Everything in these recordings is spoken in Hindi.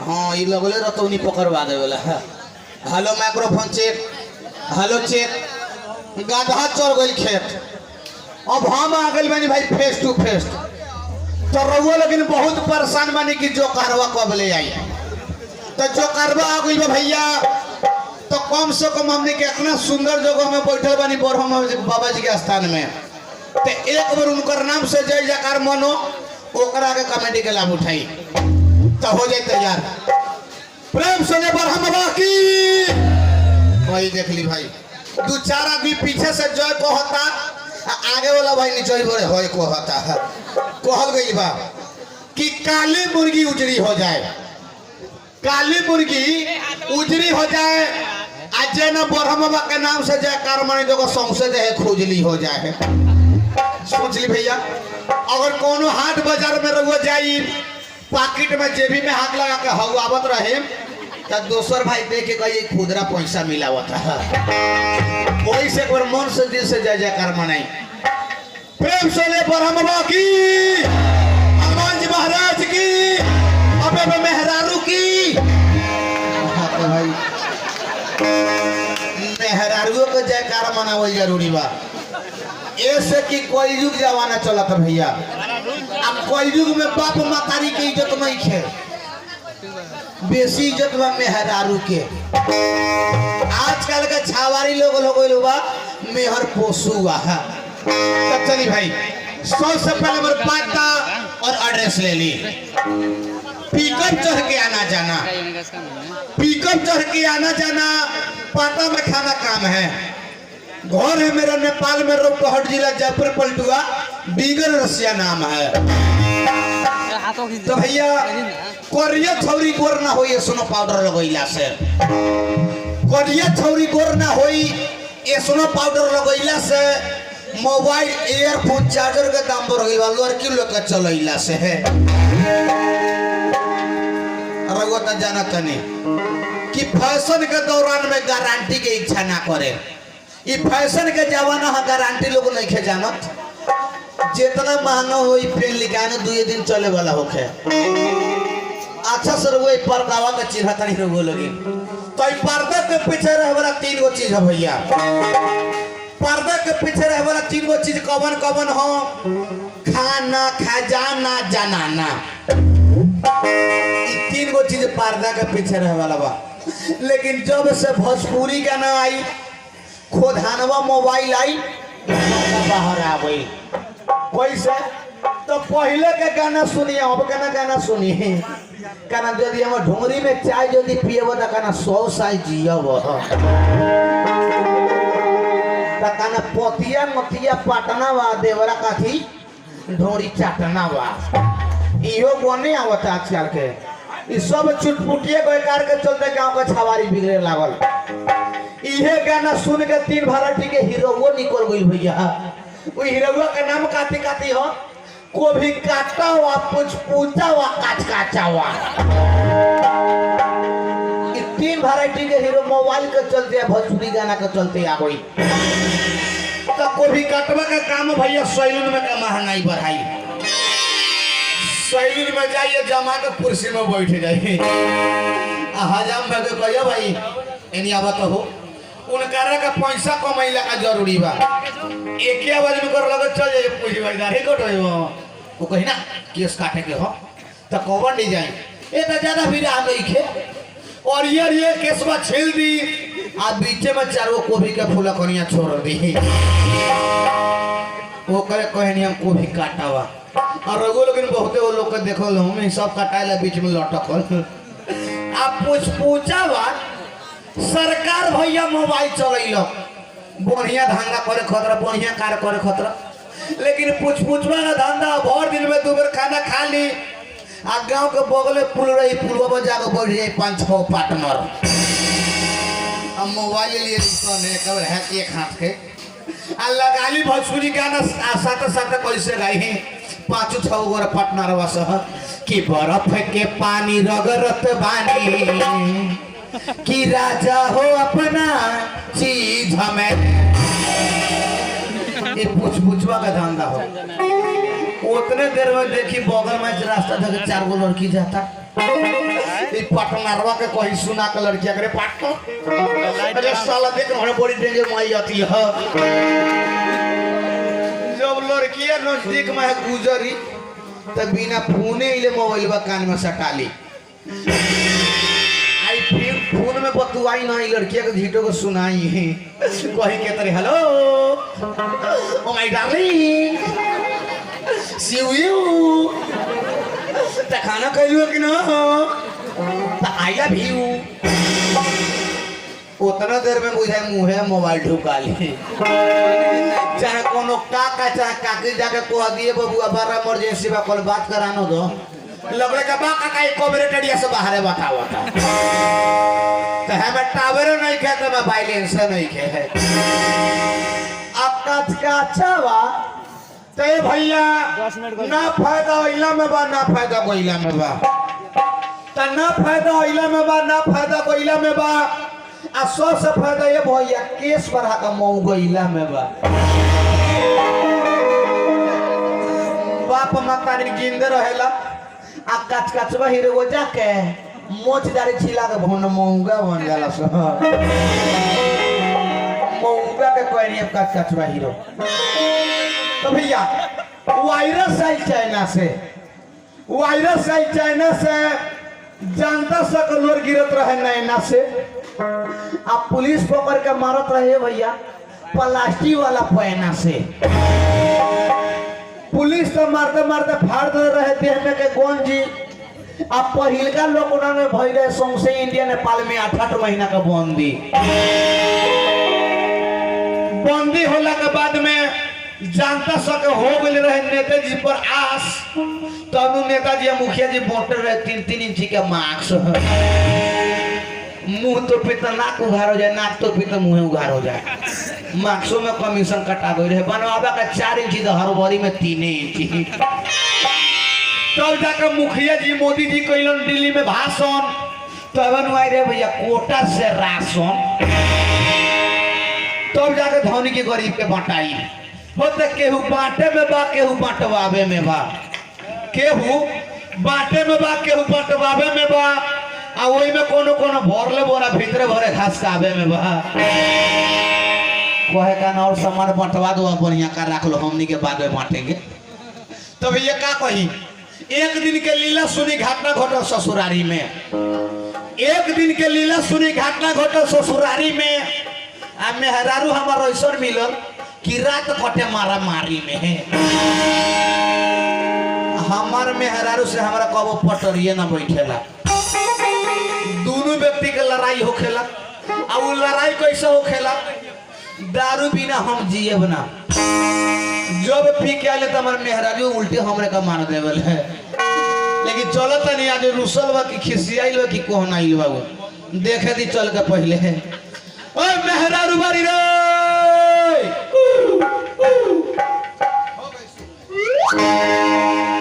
हाँ ये लगले रतौनी पकड़वा देवेला। Hello microphone check, hello check. गाधा चढ़ गई खेत, अब हम आ गए बानी भाई फेस टू फेस। तो रहुआ लेकिन बहुत परेशान बानी कि जो कारवा कब ले आई। तो जो कारवा आ गई भैया, तो कम से कम हमने के इतना सुंदर जगह में बैठल बानी बोरहम बाबा जी के स्थान में। तो एक बार उनकर नाम से जय जयकार मनो, ओकरा के कमेटी के लाभ उठाई तो हो जाए तैयार। प्रेम से बोरहम बाबा की वही देख ली भाई। दो चार आदमी पीछे से जय को होता, आगे वाला भाई नीचे बोले होय को होता है। कहल गई बा कि काली मुर्गी उजरी हो जाए, काली मुर्गी उजरी हो जाए। आज न बोरहम बाबा के नाम से जयकार मानी जो सौंसे दे खुजली हो जाए। सोच ली भैया, अगर कोनो हाट बाजार में रहुआ जाई, पॉकेट में जेबी में हाथ लगा के हवावत रहे, तो दोसर भाई देख के कहिए खुदरा पैसा मिला हुआ था। वही से एक बार मन से दिल से जय जयकार मनाई। प्रेम से ले बोरहम बाबा की, हनुमान जी महाराज की, अबे मेहरारू की। भाई मेहरारू को जयकार मनावल जरूरी बा, ऐसे कि कोई युग जमाना चलत भैया। अब कोई युग में बाप मातारी के इज्जत नहीं है, बेसी इज्जत बा मेहरारू के। आजकल के छावारी लोग बा मेहर पोसुआ। तब चली भाई, सबसे पहले मेरे पता और एड्रेस ले ली। पिकअप चढ़ के आना जाना, पिकअप चढ़ के आना जाना, पता में खाना काम है। घर है मेरा नेपाल में, रोपहट जिला, जयपुर पलटुआ, बीगर रसिया नाम है। तो भैया कोरिया छौरी गोर ना होई सुनो पाउडर लगैला से, कोरिया छौरी गोर ना होई ये सुनो पाउडर लगैला से। मोबाइल एयरफोन चार्जर के दाम बढ़ गई, लड़की लोग के चलैला से है। रगो त जानत नहीं कि फैशन के दौरान में गारंटी के इच्छा ना करे। ये फैशन के जमाना है, गारंटी लोग नहीं खे जानत। जितना महंगा हो पेन लिखाने 2 दिन चले वाला होखे। अच्छा सर वो पर्दावा के चिन्ह तनी रहो लगी। तो पर्दा के पीछे रहे वाला 3 गो चीज है भैया। पर्दा के पीछे रहे वाला 3 गो चीज कवन कवन हो? खाना, खजाना, जनाना। 3 गो चीज पर्दा के पीछे रहे वाला बा। लेकिन जब से भोजपुरी गाना आई, खोधानवा मोबाइल आई, बाहर आ गई। कैसे? तो पहले के गाना सुनिए, अब के गाना सुनिए। कहना यदि हम ढोंगरी में चाय यदि पिएब तो कहना 100 साल जियब। तो कहना पतिया मतिया पाटना वा, देवरा काठी ढोंगरी चाटना वा। इहो बने आवत आजकल के। ये सब चुटपुटिए बेकार के चलते गांव का छवारी बिगड़े लागल। इहे गाना सुन के 3 भारती के हीरोवो निकल गई भैया। वो हीरोवा का नाम काती काती हो, को भी काटा हुआ, कुछ पूछा हुआ, काच काचा हुआ। 3 वैरायटी के हीरो मोबाइल के चलते, भोजपुरी गाना के चलते आ गई। तो को भी काटवा का काम भैया सैलून में का महंगाई बढ़ाई। सैलून में जाइए, जमा के कुर्सी में बैठ जाइए। हजाम भागे कहियो भाई एनी आवत हो, उनकारा का पैसा कमाइला का जरूरी बा। एक आवाज में कर लगे चल जाए, पूछी भाई दाढ़ी कट वो कही ना केस काटे के हो तो कौन डिजाइन ये तो ज्यादा भी रहा नहीं खे। और ये केसवा छील दी, आ बीचे में 4 गो गोभी के फूला कनिया छोड़ दी। वो करे कहनी हम गोभी काटावा। और रघु लेकिन बहुते वो लोग के देखो लो हम सब काटाइला बीच में लटकल। आप पूछा बात सरकार भैया मोबाइल चल बढ़िया धंधा करे खतरा, बढ़िया कार्य करे खतरा। लेकिन पूछवा का धंधा भर दिन में 2 बार खाना खा ली। आ गांव के बगल में पुल रही, पुलवा पर जाकर बैठ जाए 5-6 पार्टनर। अब मोबाइल लिए है एक हाथ के आ लगाली भोजपुरी गाना साथ साथ कैसे गाई 5-6 गो पार्टनर बस कि बर्फ के पानी रगरत बानी कि राजा हो अपना चीज हमें। ये पूछवा का धंधा हो। उतने देर में देखी बगल में रास्ता धके 4 गो लड़की जाता। ई पटनारवा के कहीं सुना के लड़किया करे पाटन अरे साला देख हमरे बड़ी डेंजर माई आती है जब लड़किया नजदीक में गुजरी तो बिना फोने इले मोबाइल बा कान में सटा ली आई फिर फोन में बतुआई ना लड़किया के झीटो को सुनाई कहीं के तरह hello oh my darling see you खाना खैलू कि ना आई लव यू उतना देर में बुझे मुँहे मोबाइल ढुका ली चाहे कोनो काका चाहे काकी जाके कह दिए बबुआ बड़ा इमरजेंसी बा कल बात करानो दो लगले का बा काका एक कोबरेटरिया से बाहर बताओ तो हमें टावर नहीं खे तो मैं बैलेंस नहीं खे है अक्का का अच्छा बा ते भैया ना फायदा इला में बा ना फायदा कोइला में बा त ना फायदा इला में बा ना फायदा कोइला में बा आ सौ से फायदा ये भैया केस पर का मऊ गइला में बा बाप माता ने जिंदे रहेला आ कच कचवा हीरो को जाके मोचदारी छिला के भन मऊगा बन जाला सो मऊगा के कोई नहीं कच कचवा हीरो तो भैया वायरस आई चाइना से जानता सक लोग गिरत रहे नैना से अब पुलिस पकड़ के मारत रहे भैया प्लास्टिक वाला पैना से पुलिस तो मारते मारते फाड़ दे रहे देह में के कौन जी अब पहिलका लोग उन्होंने भई रहे सौंसे इंडिया नेपाल में 8 महीना का बंदी होला के बाद में जानता सके हो गए रहे नेताजी पर आस तब नेताजी मुखिया जी बोटे रहे 3-3 इंची के मार्क्स मुंह तो पीता नाक उघार हो जाए नाक तो पीता मुंह उघार हो जाए मार्क्सों में कमीशन कटा गई रहे बनवाबा का 4 इंची तो हरबरी में 3 इंची तब जाकर मुखिया जी मोदी जी कैलन दिल्ली में भाषण तब बनवाई रहे भैया कोटा से राशन तब जाकर धनी के गरीब के बटाई होते केहू बांटे में बा केहू बंटवावे में बा केहू बांटे में बा केहू बंटवावे में बा आ वही में कोनो कोनो भरले बोरा भीतरे भरे घास कावे में बा कहे का ना और सामान बंटवा दो बढ़िया का रख लो हमनी के बाद में बांटेंगे तो भैया का कही एक दिन के लीला सुनी घटना घटल ससुरारी में एक दिन के लीला सुनी घटना घटल ससुरारी में आ मेहरारू हमारा ऐसा मिलल कि रात कटे मारा मारी में हमार मेहरारू से हमारा कबो पटरिए ना बैठेला दोनों व्यक्ति के लड़ाई होखेला आ वो लड़ाई कैसे होखेला दारू बिना हम जिए बना जब पी के आले तो हमारे मेहरारू उल्टे हमरे का मार देवल है लेकिन चलो तो नहीं आज रुसल बा कि खिसियाइल बा कि कोहना आइल बा देखे दी चल के पहले है ओ मेहरारू बारी रे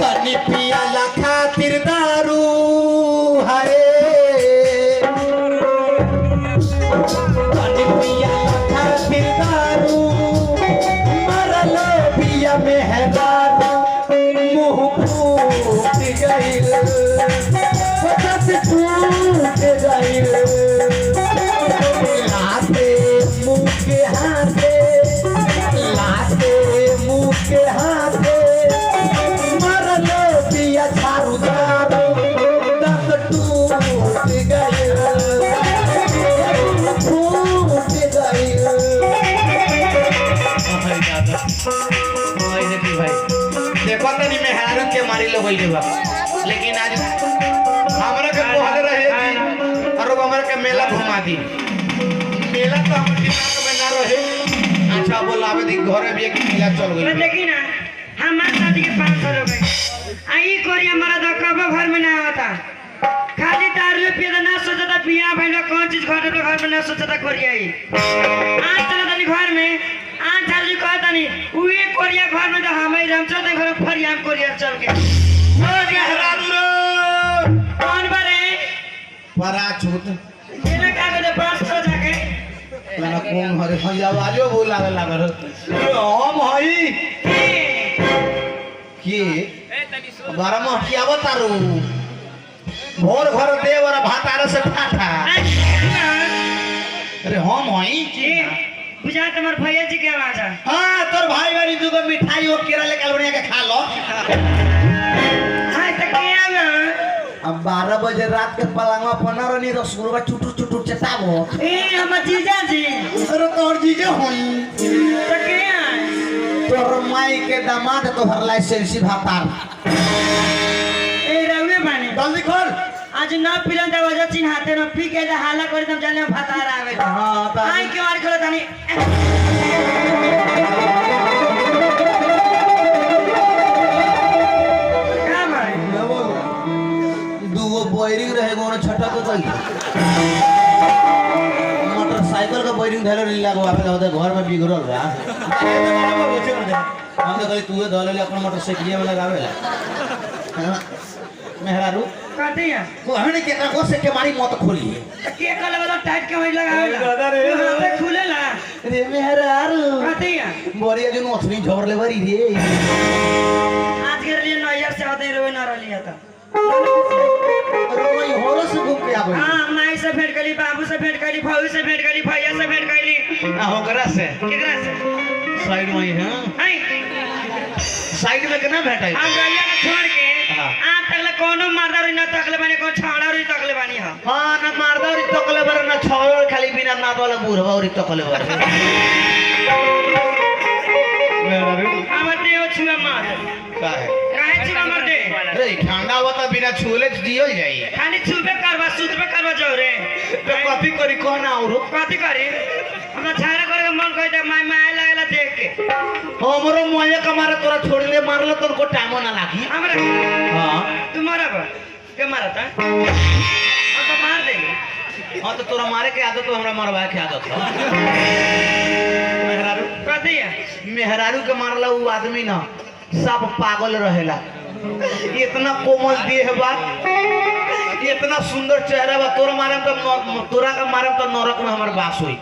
तनी पियाला खातिर दारू हाय तनी पियाला खातिर दारू मरल पिया मेहरारू मुंह फूट गइल पचास फूट गइल लाते मुंह के हाथे लाते मुंह के हाथे मरल पिया झाड़ू दारू दस टूट गइल फूट गइल देखो तनी मेहरारू के मारी लो गइल बा लेकिन आज हमरा के कहले रहे जी और हमरा के मेला घुमा दी मेला तो हमर दिमाग में ना रहे अच्छा बोलावे दी घरे भी एक मेला चल गई देखी ना हमार शादी के 5 साल हो गए आई कोरी हमारा तो कबो घर में ना आता खाली दारू पिए ना सोचता पिया भइलो कौन चीज घर पे घर में ना सोचता कोरी आई आज चला तनी घर में आज चालू कहता नहीं उहे कोरिया घर में तो हमें हम चलते घर फरियाम कोरिया चल के हो गया हरारू रे कौन बारे परा छूट ये का करे पास कर जाके ना कौन हरे हई आवाजो बोला लागल हम हई के बारह माह की आवतारू भोर भर देव और भातार से ठाठा अरे हम हई बुझा तुम्हार भैया जी के आवाज है। हाँ तोर भाई वाली दुगो मिठाई हो केरा लेके बढ़िया के खा लो। हाय तो क्या ना अब 12 बजे रात के पलंगवा पना रही रसगुल्ला चुटुर चुटुर चटाबो। ए हम जीजा जी अरे तोर जीजे होई तो क्या तोर माई के दामाद तोहर लाइसेंसी भातार ए रउए बानी जल्दी खोल। आज ना पिलन दा वजह चिन्हाते न पी के हाला कर तुम जाने भातार आवे हां त आई क्यों आर खोलो तनी का भाई दुगो बोयरिंग रहे गो छटा तो गई मोटरसाइकिल का बोयरिंग धरे नहीं लागो आवे घर में बिगड़ल बा हम तो कहीं तू धरे ले अपन मोटरसाइकिल में लगावेला मेहरारू काटिया कहने के का से के मारी मत खोली के कल वाला टाइट के होई लगावेला पे खुलेला रे मेहरारू काटिया बोरिया जो नोथनी झोर ले बरी रे आज के लिए नैयर से होते रोए ना रलिया था अरे वही होरो से घूम के आबे हां माई से भेंट करी बाबू से भेंट करी भाऊ से भेंट करी भैया से भेंट करी ना होकरा से केकरा से साइड में है हाय साइड में केना भेटाई हम रलिया का छोड़ के हां आ तकले कोनो मारदारी ना तकले बानी को छाड़ा री तकले बानी हां हां ना मारदारी तकले बर ना छोड़ खाली बिना नाद वाला बूढ़वा और तकले बर मेहरारू हमर देव छुआ मार का है काहे छुआ मार दे रे ठंडा होता बिना छूले दियो जाई खाली छुबे करवा सुतबे करवा जाओ रे तो कॉपी करी कहना और कथी करी हमरा छाड़ा करे मन कहता माय माय लागला देख के हमरो मोये का मारे तोरा छोड़ ले मारलो तो को टाइम ना लागी हमरा हां तुम्हारा बा के मारता हम तो मार देंगे हां तो तोरा मारे के आदत तो हमरा मारवा के आदत है मेहरारू कथी है मेहरारू के मारला वो आदमी ना सब पागल रहेला इतना कोमल देह बा इतना सुंदर चेहरा बा तोरा मारे तो तोरा का मारे तो नरक में हमर बास हुई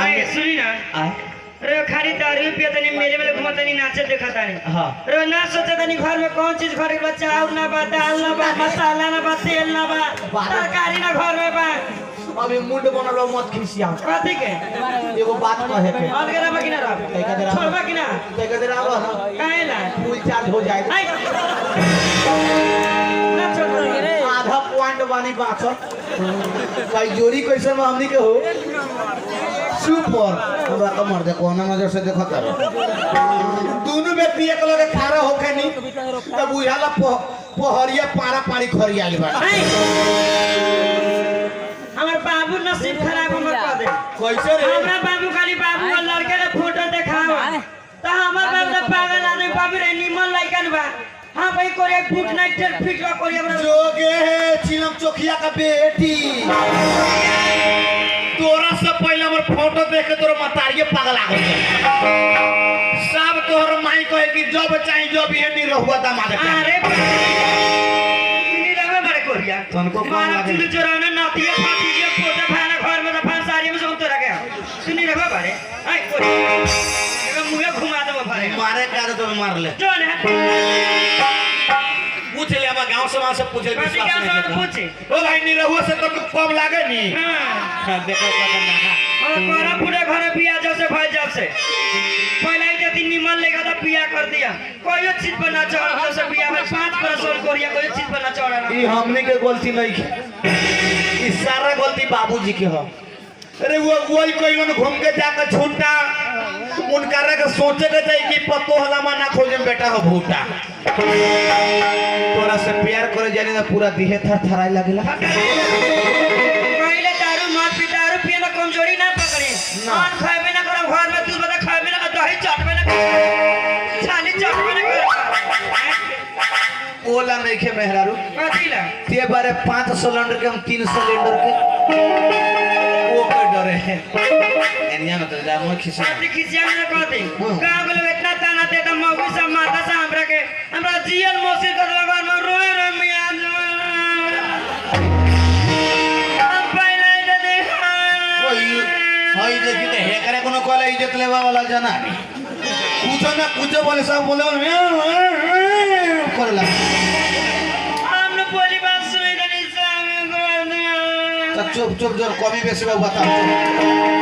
आए सुनी ना आए रे खाली दारू पिया तनी मेले मेले घुमता नहीं नाचे देखता नहीं हां रे ना सोचा तनी घर में कौन चीज घर के बच्चा और ना बा दाल ना बा मसाला ना बा तेल ना बा तरकारी ना घर में बा अभी मुंड बनलो मत खिसिया कथी के एगो बात कहे के और के रबा कि ना रब तैका देर छोड़बा कि ना तैका देर आवा ना काहे ला फुल चार्ज हो जाए आई ना छोड़ रे आधा पॉइंट बानी बाचत भाई जोड़ी कैसे में हमनी के हो सुपर हमरा का मर दे कोना नजर से देखत रहो दोनों व्यक्ति एक लगे खड़ा होके नी तब बुझाला पहरिया पारा पारी खरियाली बा हमार बाबू नसीब खराब हमर कर दे कैसे रे हमरा बाबू खाली बाबू का लड़के का फोटो देखावा तो हमर बाबू तो पागल आदमी बाबू रे निमन लइकन बा हां भाई कोरे फुट नाइट टेल फिट का कोरे हमरा जोगे है चिलम चोखिया का बेटी तोरा से पहले हमर फोटो देख के तोरा मतारिये पागल आ गई सब तोहर माई कहे कि जब चाहि जब ये नहीं रहुआ दामाद के अरे नहीं रहे बड़े कोरिया तनको कौन मारा लागे? चुली चोराने नातिया फाटी के फोटो भाना घर में तो फान सारी में सब तोरा गया तू नहीं रहे बड़े आई कोरिया एगो मुंह घुमा दे भाई मारे का तो मार ले जो ने पूछ ले अब गांव समाज से पूछे कथी विश्वास का नहीं सब करता। पूछे ओ भाई नहीं रहुआ से तो कम लागे नी हां देखो कदम लगा और कोरा पूरे घर पिया जब से भाई जब से पहले ही दिन निमन लेगा तो पिया कर दिया कोई चीज बना चढ़ा जब से पिया में 5% कोरिया कोई चीज बना चढ़ा ई हमनी के गलती नहीं है ई सारा गलती बाबूजी के हो अरे वो वही कोई घूम के जाकर छूटा उनका रे के सोचे के चाहिए कि पतो हला माना खोजे बेटा हो भूटा तोरा से प्यार करे जाने ना पूरा देह थर थराई लागेला पहले दारू मत पी दारू पिए में कमजोरी ना पकड़े खान खाए ना करो घर में तू बता खाए ना दही चटबे ना छाली चटबे ना ओला नहीं खे मेहरारू कथीला ते बारे 5 सिलेंडर के हम 3 सिलेंडर के वो के डरे हैं एनिया में तो जामो खिसी अपनी खिसिया में कहते गांव के लोग इतना ताना देता मौगी से माता से हमरा जियल मौसी कर घर में रोए रोए मिया हम पहले दे दे हई देखी ते हे करे कोनो कॉल इज्जत लेवा वाला जना कुछ ना कुछ बोले सब बोले करला चुप चुप जोर कमी बेसी बाबू बता